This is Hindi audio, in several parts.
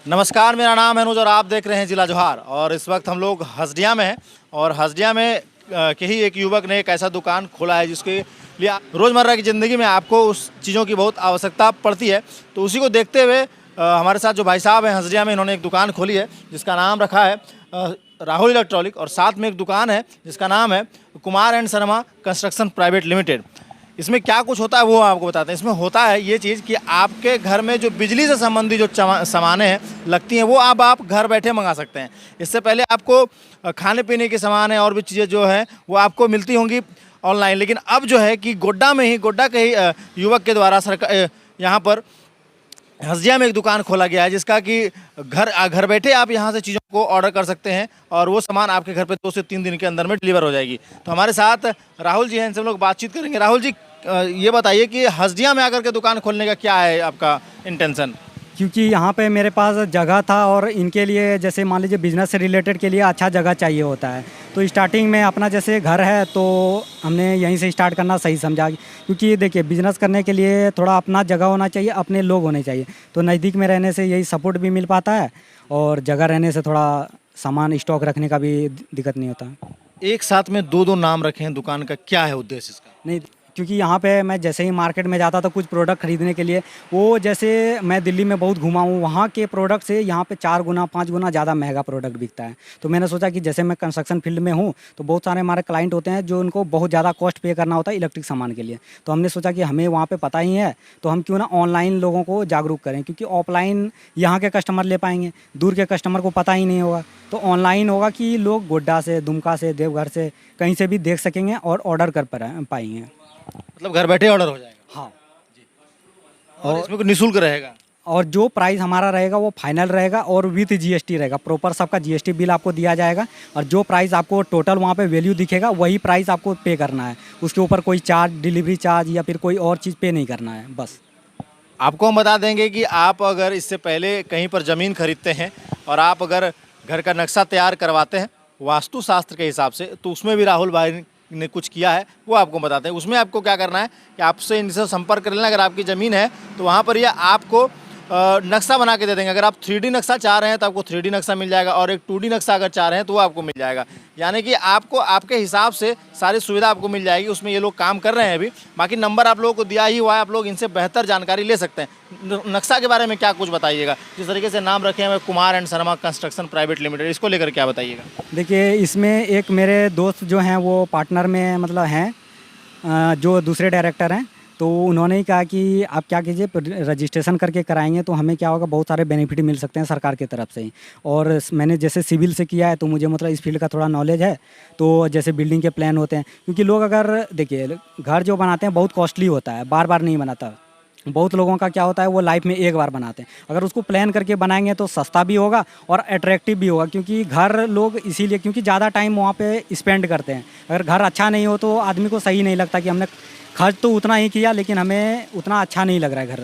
नमस्कार, मेरा नाम है अनुज और आप देख रहे हैं जिला जोहार। और इस वक्त हम लोग हसदिया में हैं और हसदिया में के ही एक युवक ने एक ऐसा दुकान खोला है जिसके लिए रोज़मर्रा की ज़िंदगी में आपको उस चीज़ों की बहुत आवश्यकता पड़ती है। तो उसी को देखते हुए हमारे साथ जो भाई साहब हैं हसदिया में, इन्होंने एक दुकान खोली है जिसका नाम रखा है राहुल इलेक्ट्रॉनिक, और साथ में एक दुकान है जिसका नाम है Kumar and Sharma construction private limited. इसमें क्या कुछ होता है वो आपको बताते हैं। इसमें होता है ये चीज़ कि आपके घर में जो बिजली से संबंधी जो सामानें हैं लगती हैं वो आप घर बैठे मंगा सकते हैं। इससे पहले आपको खाने पीने के सामान है और भी चीज़ें जो हैं वो आपको मिलती होंगी ऑनलाइन, लेकिन अब जो है कि गोड्डा के ही युवक के द्वारा सरकार यहाँ पर हसदिया में एक दुकान खोला गया है जिसका कि घर बैठे आप यहाँ से चीज़ों को ऑर्डर कर सकते हैं और वो सामान आपके घर पे 2 से 3 दिन के अंदर में डिलीवर हो जाएगी। तो हमारे साथ राहुल जी हैं, इनसे हम लोग बातचीत करेंगे। राहुल जी, ये बताइए कि हसदिया में आकर के दुकान खोलने का क्या है आपका इंटेंशन? क्योंकि यहाँ पे मेरे पास जगह था और इनके लिए जैसे मान लीजिए बिज़नेस से रिलेटेड के लिए अच्छा जगह चाहिए होता है। तो स्टार्टिंग में अपना जैसे घर है तो हमने यहीं से स्टार्ट करना सही समझा, क्योंकि देखिए बिज़नेस करने के लिए थोड़ा अपना जगह होना चाहिए, अपने लोग होने चाहिए। तो नज़दीक में रहने से यही सपोर्ट भी मिल पाता है और जगह रहने से थोड़ा सामान स्टॉक रखने का भी दिक्कत नहीं होता। एक साथ में 2 नाम रखे हैं दुकान का, क्या है उद्देश्य इसका? नहीं, क्योंकि यहाँ पे मैं जैसे ही मार्केट में जाता था कुछ प्रोडक्ट खरीदने के लिए, वो जैसे मैं दिल्ली में बहुत घुमा हूँ, वहाँ के प्रोडक्ट से यहाँ पे 4 गुना 5 गुना ज़्यादा महंगा प्रोडक्ट बिकता है। तो मैंने सोचा कि जैसे मैं कंस्ट्रक्शन फील्ड में हूँ तो बहुत सारे हमारे क्लाइंट होते हैं जो उनको बहुत ज़्यादा कॉस्ट पे करना होता है इलेक्ट्रिक सामान के लिए। तो हमने सोचा कि हमें वहाँ पर पता ही है तो हम क्यों ना ऑनलाइन लोगों को जागरूक करें, क्योंकि ऑफलाइन यहाँ के कस्टमर ले पाएंगे, दूर के कस्टमर को पता ही नहीं होगा। तो ऑनलाइन होगा कि लोग गोड्डा से, दुमका से, देवघर से कहीं से भी देख सकेंगे और ऑर्डर कर पाएंगे। मतलब घर बैठे ऑर्डर हो जाएगा? हाँ। और इसमें कोई निःशुल्क रहेगा? और जो प्राइस हमारा रहेगा वो फाइनल रहेगा और विथ जीएसटी रहेगा। प्रॉपर सबका जीएसटी बिल आपको दिया जाएगा और जो प्राइस आपको टोटल वहाँ पे वैल्यू दिखेगा वही प्राइस आपको पे करना है। उसके ऊपर कोई चार्ज, डिलीवरी चार्ज या फिर कोई और चीज़ पे नहीं करना है। बस आपको हम बता देंगे कि आप अगर इससे पहले कहीं पर ज़मीन खरीदते हैं और आप अगर घर का नक्शा तैयार करवाते हैं वास्तुशास्त्र के हिसाब से, तो उसमें भी राहुल भाई ने कुछ किया है, वो आपको बताते हैं। उसमें आपको क्या करना है कि आपसे इनसे संपर्क कर लेना। अगर आपकी ज़मीन है तो वहाँ पर ये आपको नक्शा बना के दे देंगे। अगर आप 3D नक्शा चाह रहे हैं तो आपको 3D नक्शा मिल जाएगा और एक 2D नक्शा अगर चाह रहे हैं तो वो आपको मिल जाएगा। यानी कि आपको आपके हिसाब से सारी सुविधा आपको मिल जाएगी। उसमें ये लोग काम कर रहे हैं अभी। बाकी नंबर आप लोगों को दिया ही हुआ है, आप लोग इनसे बेहतर जानकारी ले सकते हैं। नक्शा के बारे में क्या कुछ बताइएगा? जिस तरीके से नाम रखे हैं Kumar and Sharma construction private limited, इसको लेकर क्या बताइएगा? देखिए, इसमें एक मेरे दोस्त जो हैं वो पार्टनर में मतलब हैं, जो दूसरे डायरेक्टर हैं। तो उन्होंने ही कहा कि आप क्या कीजिए, रजिस्ट्रेशन करके कराएंगे तो हमें क्या होगा, बहुत सारे बेनिफिट मिल सकते हैं सरकार की तरफ से ही। और मैंने जैसे सिविल से किया है तो मुझे मतलब इस फील्ड का थोड़ा नॉलेज है। तो जैसे बिल्डिंग के प्लान होते हैं, क्योंकि लोग अगर देखिए घर जो बनाते हैं बहुत कॉस्टली होता है, बार बार नहीं बनाता। बहुत लोगों का क्या होता है वो लाइफ में एक बार बनाते हैं। अगर उसको प्लान करके बनाएंगे तो सस्ता भी होगा और अट्रैक्टिव भी होगा, क्योंकि घर लोग इसीलिए क्योंकि ज़्यादा टाइम वहाँ पे स्पेंड करते हैं। अगर घर अच्छा नहीं हो तो आदमी को सही नहीं लगता कि हमने खर्च तो उतना ही किया लेकिन हमें उतना अच्छा नहीं लग रहा है घर।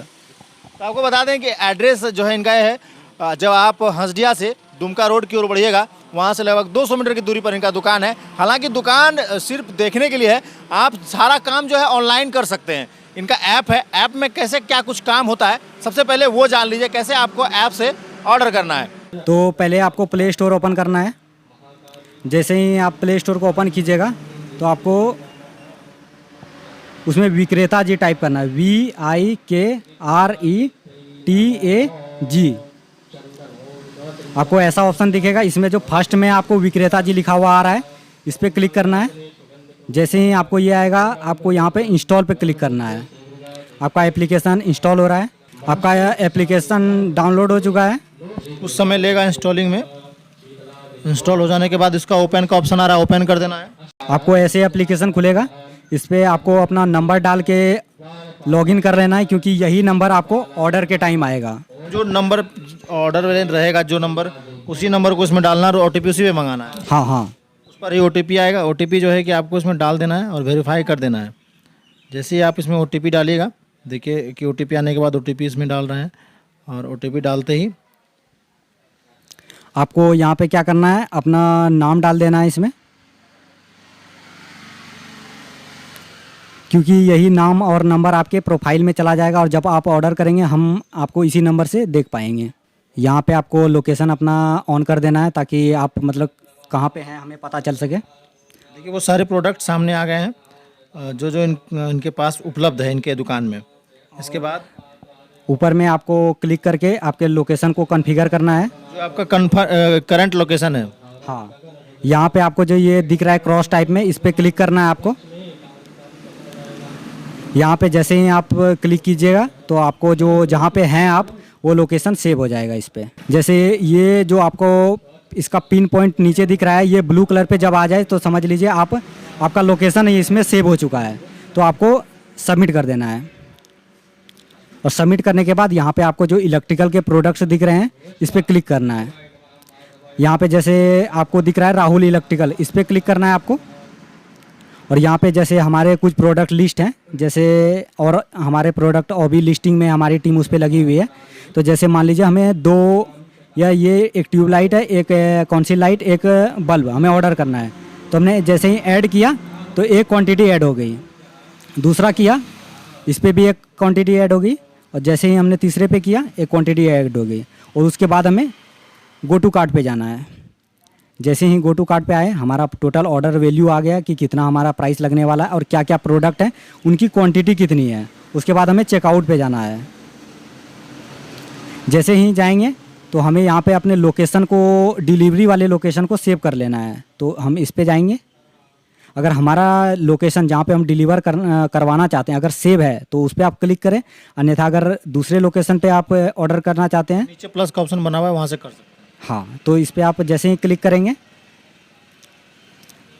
तो आपको बता दें कि एड्रेस जो है इनका है, जब आप हसदिया से दुमका रोड की ओर बढ़िएगा वहाँ से लगभग 200 मीटर की दूरी पर इनका दुकान है। हालांकि दुकान सिर्फ देखने के लिए है, आप सारा काम जो है ऑनलाइन कर सकते हैं। इनका ऐप है, ऐप में कैसे क्या कुछ काम होता है सबसे पहले वो जान लीजिए, कैसे आपको ऐप से ऑर्डर करना है। तो पहले आपको प्ले स्टोर ओपन करना है। जैसे ही आप प्ले स्टोर को ओपन कीजिएगा तो आपको उसमें विक्रेता जी टाइप करना है, VIKRETAG। आपको ऐसा ऑप्शन दिखेगा। इसमें जो फर्स्ट में आपको विक्रेता जी लिखा हुआ आ रहा है, इस पर क्लिक करना है। जैसे ही आपको ये आएगा आपको यहाँ पे इंस्टॉल पे क्लिक करना है। आपका एप्लीकेशन इंस्टॉल हो रहा है, आपका एप्लीकेशन डाउनलोड हो चुका है। उस समय लेगा इंस्टॉलिंग में। इंस्टॉल हो जाने के बाद इसका ओपन का ऑप्शन आ रहा है, ओपन कर देना है। आपको ऐसे एप्लीकेशन खुलेगा, इस पर आपको अपना नंबर डाल के लॉगिन कर लेना है, क्योंकि यही नंबर आपको ऑर्डर के टाइम आएगा। जो नंबर ऑर्डर में रहेगा, जो नंबर, उसी नंबर को इसमें डालना और OTP उसी पे मंगाना है। हाँ हाँ, उस पर ही OTP आएगा। OTP जो है कि आपको इसमें डाल देना है और वेरीफाई कर देना है। जैसे ही आप इसमें OTP डालिएगा, देखिए कि OTP आने के बाद OTP इसमें डाल रहे हैं और OTP डालते ही आपको यहाँ पे क्या करना है, अपना नाम डाल देना है इसमें, क्योंकि यही नाम और नंबर आपके प्रोफाइल में चला जाएगा और जब आप ऑर्डर करेंगे हम आपको इसी नंबर से देख पाएंगे। यहाँ पे आपको लोकेशन अपना ऑन कर देना है ताकि आप मतलब कहाँ पे हैं हमें पता चल सके। देखिए वो सारे प्रोडक्ट सामने आ गए हैं जो जो इनके पास उपलब्ध है इनके दुकान में। इसके बाद ऊपर में आपको क्लिक करके आपके लोकेशन को कॉन्फ़िगर करना है। जो आपका करंट लोकेशन है, हाँ, यहाँ पे आपको जो ये दिख रहा है क्रॉस टाइप में, इस पर क्लिक करना है आपको। यहाँ पे जैसे ही आप क्लिक कीजिएगा तो आपको जो जहाँ पे हैं आप वो लोकेशन सेव हो जाएगा इस पे। जैसे ये जो आपको इसका पिन पॉइंट नीचे दिख रहा है, ये ब्लू कलर पे जब आ जाए तो समझ लीजिए आपका लोकेशन इसमें सेव हो चुका है। तो आपको सबमिट कर देना है और सबमिट करने के बाद यहाँ पे आपको जो इलेक्ट्रिकल के प्रोडक्ट्स दिख रहे हैं इस पर क्लिक करना है। यहाँ पे जैसे आपको दिख रहा है राहुल इलेक्ट्रिकल, इस पर क्लिक करना है आपको। और यहाँ पे जैसे हमारे कुछ प्रोडक्ट लिस्ट हैं जैसे, और हमारे प्रोडक्ट और भी लिस्टिंग में हमारी टीम उस पर लगी हुई है। तो जैसे मान लीजिए हमें दो या ये एक ट्यूबलाइट है, एक कौन सी लाइट, एक बल्ब हमें ऑर्डर करना है। तो हमने जैसे ही ऐड किया तो एक क्वांटिटी ऐड हो गई, दूसरा किया इस पर भी एक क्वांटिटी ऐड हो गई, और जैसे ही हमने तीसरे पे किया एक क्वांटिटी ऐड हो गई। और उसके बाद हमें गो टू कार्ट पे जाना है। जैसे ही गो टू कार्ट पे आए हमारा टोटल ऑर्डर वैल्यू आ गया कि कितना हमारा प्राइस लगने वाला है और क्या क्या प्रोडक्ट है, उनकी क्वांटिटी कितनी है। उसके बाद हमें चेकआउट पे जाना है। जैसे ही जाएंगे तो हमें यहाँ पे अपने लोकेशन को, डिलीवरी वाले लोकेशन को सेव कर लेना है। तो हम इस पे जाएंगे। अगर हमारा लोकेशन जहाँ पे हम डिलीवर करवाना चाहते हैं अगर सेव है तो उस पर आप क्लिक करें, अन्यथा अगर दूसरे लोकेशन पे आप ऑर्डर करना चाहते हैं, नीचे प्लस का ऑप्शन बना हुआ है, वहाँ से कर सकते हैं। हाँ, तो इस पर आप जैसे ही क्लिक करेंगे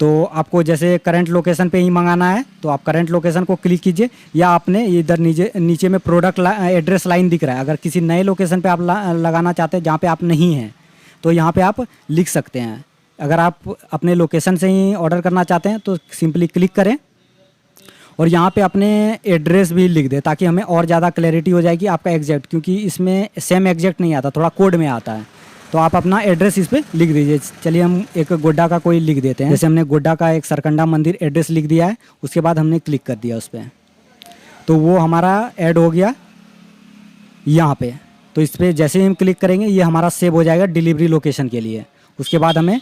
तो आपको जैसे करंट लोकेशन पे ही मंगाना है तो आप करंट लोकेशन को क्लिक कीजिए, या आपने इधर नीचे में प्रोडक्ट एड्रेस लाइन दिख रहा है, अगर किसी नए लोकेशन पे आप लगाना चाहते हैं जहाँ पे आप नहीं हैं तो यहाँ पे आप लिख सकते हैं। अगर आप अपने लोकेशन से ही ऑर्डर करना चाहते हैं तो सिंपली क्लिक करें और यहाँ पे अपने एड्रेस भी लिख दें ताकि हमें और ज़्यादा क्लैरिटी हो जाएगी आपका एग्जैक्ट, क्योंकि इसमें सेम एग्जैक्ट नहीं आता, थोड़ा कोड में आता है। तो आप अपना एड्रेस इस पर लिख दीजिए। चलिए हम एक गोड्डा का कोई लिख देते हैं। जैसे हमने गोड्डा का एक सरकंडा मंदिर एड्रेस लिख दिया है, उसके बाद हमने क्लिक कर दिया उस पर, तो वो हमारा ऐड हो गया यहाँ पे। तो इस पर जैसे ही हम क्लिक करेंगे ये हमारा सेव हो जाएगा डिलीवरी लोकेशन के लिए। उसके बाद हमें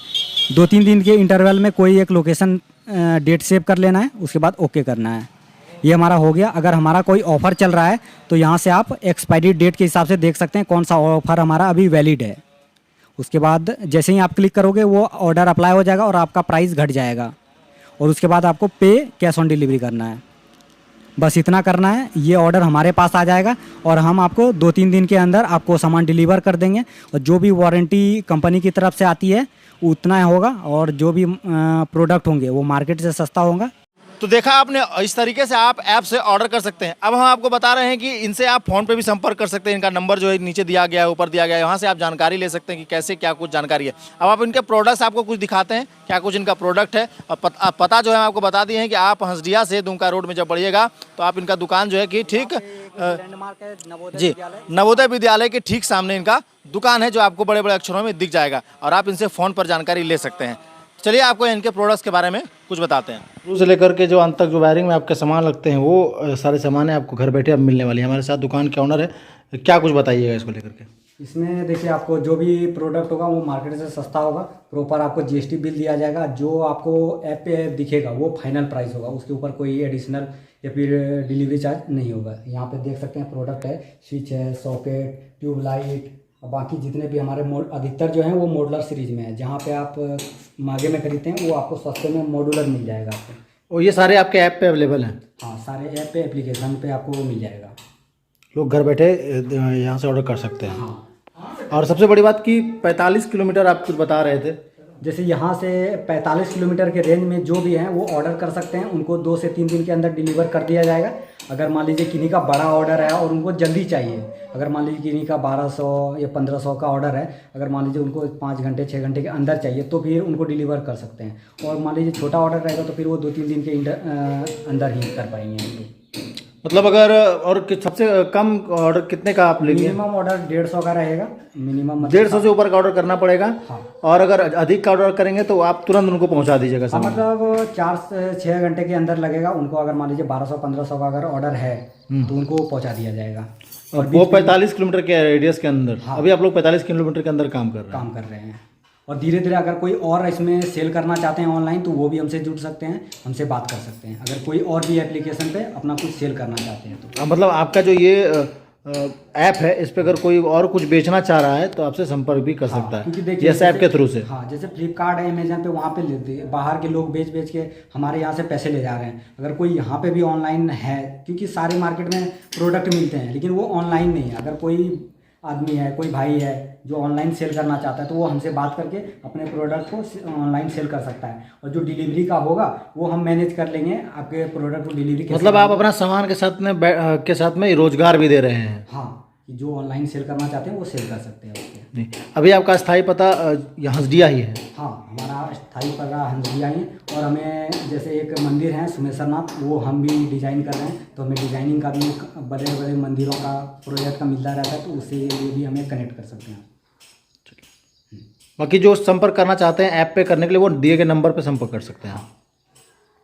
2-3 दिन के इंटरवल में कोई एक लोकेशन डेट सेव कर लेना है, उसके बाद ओके करना है। ये हमारा हो गया। अगर हमारा कोई ऑफ़र चल रहा है तो यहाँ से आप एक्सपायरी डेट के हिसाब से देख सकते हैं कौन सा ऑफ़र हमारा अभी वैलिड है। उसके बाद जैसे ही आप क्लिक करोगे वो ऑर्डर अप्लाई हो जाएगा और आपका प्राइस घट जाएगा, और उसके बाद आपको पे कैश ऑन डिलीवरी करना है। बस इतना करना है, ये ऑर्डर हमारे पास आ जाएगा और हम आपको 2-3 दिन के अंदर आपको सामान डिलीवर कर देंगे। और जो भी वारंटी कंपनी की तरफ से आती है उतना होगा, और जो भी प्रोडक्ट होंगे वो मार्केट से सस्ता होगा। तो देखा आपने, इस तरीके से आप ऐप से ऑर्डर कर सकते हैं। अब हम आपको बता रहे हैं कि इनसे आप फ़ोन पे भी संपर्क कर सकते हैं। इनका नंबर जो है नीचे दिया गया है, ऊपर दिया गया है, वहाँ से आप जानकारी ले सकते हैं कि कैसे क्या कुछ जानकारी है। अब आप इनके प्रोडक्ट्स आपको कुछ दिखाते हैं, क्या कुछ इनका प्रोडक्ट है। और पता जो है आपको बता दिए हैं कि आप हंसडिया से दुमका रोड में जब बढ़िएगा तो आप इनका दुकान जो है कि ठीक जी नवोदय विद्यालय के ठीक सामने इनका दुकान है, जो आपको बड़े बड़े अक्षरों में दिख जाएगा, और आप इनसे फ़ोन पर जानकारी ले सकते हैं। चलिए आपको इनके प्रोडक्ट्स के बारे में कुछ बताते हैं। शुरू से लेकर के जो अंत तक जो वायरिंग में आपके सामान लगते हैं वो सारे सामान है आपको घर बैठे अब मिलने वाली है। हमारे साथ दुकान के ऑनर है, क्या कुछ बताइएगा इसको लेकर के। इसमें देखिए आपको जो भी प्रोडक्ट होगा वो मार्केट से सस्ता होगा। प्रॉपर आपको जीएसटी बिल दिया जाएगा, जो आपको ऐप पे दिखेगा वो फाइनल प्राइस होगा, उसके ऊपर कोई एडिशनल या फिर डिलीवरी चार्ज नहीं होगा। यहाँ पे देख सकते हैं प्रोडक्ट है, स्विच है, सॉकेट, ट्यूबलाइट, और बाकी जितने भी हमारे अधिकतर जो हैं वो मॉडुलर सीरीज में है। जहाँ पे आप मागे में खरीदते हैं वो आपको सस्ते में मॉडुलर मिल जाएगा आपको। और ये सारे आपके ऐप पे अवेलेबल हैं? हाँ, सारे ऐप पे एप्लीकेशन पे आपको वो मिल जाएगा। लोग घर बैठे यहाँ से ऑर्डर कर सकते हैं। हाँ, और सबसे बड़ी बात कि 45 किलोमीटर आप कुछ बता रहे थे, जैसे यहाँ से 45 किलोमीटर के रेंज में जो भी हैं वो ऑर्डर कर सकते हैं, उनको 2 से 3 दिन के अंदर डिलीवर कर दिया जाएगा। अगर मान लीजिए किन्हीं का बड़ा ऑर्डर है और उनको जल्दी चाहिए, अगर मान लीजिए किन्हीं का 1200 या 1500 का ऑर्डर है, अगर मान लीजिए उनको 5 घंटे 6 घंटे के अंदर चाहिए तो फिर उनको डिलीवर कर सकते हैं। और मान लीजिए छोटा ऑर्डर रहेगा तो फिर वो 2-3 दिन के अंदर ही कर पाएंगे हम लोग। मतलब अगर और सबसे कम ऑर्डर कितने का आप लेंगे? मिनिमम ऑर्डर 150 का रहेगा मिनिमम। 150 से ऊपर का ऑर्डर करना पड़ेगा। हाँ। और अगर अधिक का ऑर्डर करेंगे तो आप तुरंत उनको पहुंचा दीजिएगा हाँ, सामान। मतलब 4 से 6 घंटे के अंदर लगेगा उनको। अगर मान लीजिए 1200-1500 का अगर ऑर्डर है तो उनको पहुंचा दिया जाएगा। और वो 45 किलोमीटर के रेडियस के अंदर, अभी आप लोग 45 किलोमीटर के अंदर काम कर रहे हैं। काम कर रहे हैं। और धीरे धीरे अगर कोई और इसमें सेल करना चाहते हैं ऑनलाइन तो वो भी हमसे जुड़ सकते हैं, हमसे बात कर सकते हैं। अगर कोई और भी एप्लीकेशन पे अपना कुछ सेल करना चाहते हैं तो मतलब आपका जो ये ऐप है, इस पे अगर कोई और कुछ बेचना चाह रहा है तो आपसे संपर्क भी कर सकता है, क्योंकि देखिए इस ऐप के थ्रू से। हाँ, जैसे फ्लिपकार्ट है, अमेजन पे, वहाँ पे लेते हैं बाहर के लोग बेच बेच के हमारे यहाँ से पैसे ले जा रहे हैं। अगर कोई यहाँ पे भी ऑनलाइन है, क्योंकि सारे मार्केट में प्रोडक्ट मिलते हैं लेकिन वो ऑनलाइन नहीं है। अगर कोई आदमी है, कोई भाई है जो ऑनलाइन सेल करना चाहता है तो वो हमसे बात करके अपने प्रोडक्ट को ऑनलाइन सेल कर सकता है। और जो डिलीवरी का होगा वो हम मैनेज कर लेंगे, आपके प्रोडक्ट को डिलीवरी। मतलब आप अपना सामान के साथ में रोजगार भी दे रहे हैं। हाँ, कि जो ऑनलाइन सेल करना चाहते हैं वो सेल कर सकते हैं उसके। नहीं, अभी आपका स्थायी पता यहाँ हंसडिया ही है। हाँ, हमारा स्थायी पता हंसडिया ही। और हमें जैसे एक मंदिर है सुमेश्वरनाथ, वो हम भी डिजाइन कर रहे हैं, तो हमें डिजाइनिंग का भी बड़े बड़े मंदिरों का प्रोजेक्ट का मिलता रहता है, तो उससे लिए भी हमें कनेक्ट कर सकते हैं। बाकी जो संपर्क करना चाहते हैं ऐप पे करने के लिए वो दिए गए नंबर पे संपर्क कर सकते हैं।